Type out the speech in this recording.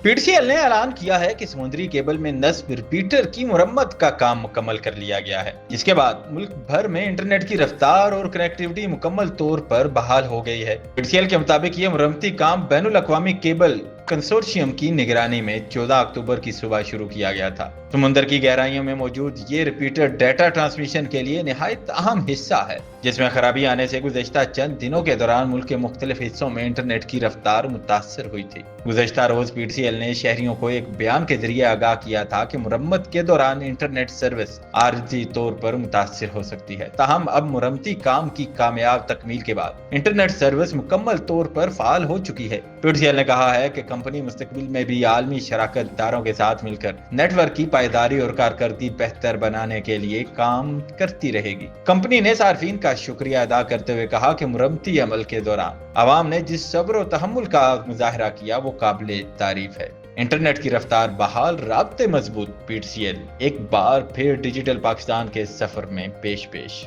P T C L نے اعلان کیا ہے کہ سمندری کیبل میں نصب ریپیٹر کی مرمت کا کام مکمل کر لیا گیا ہے، جس کے بعد ملک بھر میں انٹرنیٹ کی رفتار اور کنیکٹیوٹی مکمل طور پر بحال ہو گئی ہے۔ پی ٹی سی ایل کے مطابق یہ مرمتی کام بین الاقوامی کیبل کنسورشیم کی نگرانی میں 14 اکتوبر کی صبح شروع کیا گیا تھا۔ سمندر کی گہرائیوں میں موجود یہ ریپیٹر ڈیٹا ٹرانسمیشن کے لیے نہایت اہم حصہ ہے، جس میں خرابی آنے سے گزشتہ چند دنوں کے دوران ملک کے مختلف حصوں میں انٹرنیٹ کی رفتار متاثر ہوئی تھی۔ گزشتہ روز پی ٹی سی ایل نے شہریوں کو ایک بیان کے ذریعے آگاہ کیا تھا کہ مرمت کے دوران انٹرنیٹ سروس عارضی طور پر متاثر ہو سکتی ہے، تاہم اب مرمتی کام کی کامیاب تکمیل کے بعد انٹرنیٹ سروس مکمل طور پر فعال ہو چکی ہے۔ پی ٹی سی ایل نے کہا ہے کہ کمپنی مستقبل میں بھی عالمی شراکت داروں کے ساتھ مل کر نیٹ ورک کی پائیداری اور کارکردگی بہتر بنانے کے لیے کام کرتی رہے گی۔ کمپنی نے صارفین کا شکریہ ادا کرتے ہوئے کہا کہ مرمتی عمل کے دوران عوام نے جس صبر و تحمل کا مظاہرہ کیا وہ قابل تعریف ہے۔ انٹرنیٹ کی رفتار بحال، رابطے مضبوط، پی ٹی سی ایل ایک بار پھر ڈیجیٹل پاکستان کے سفر میں پیش پیش۔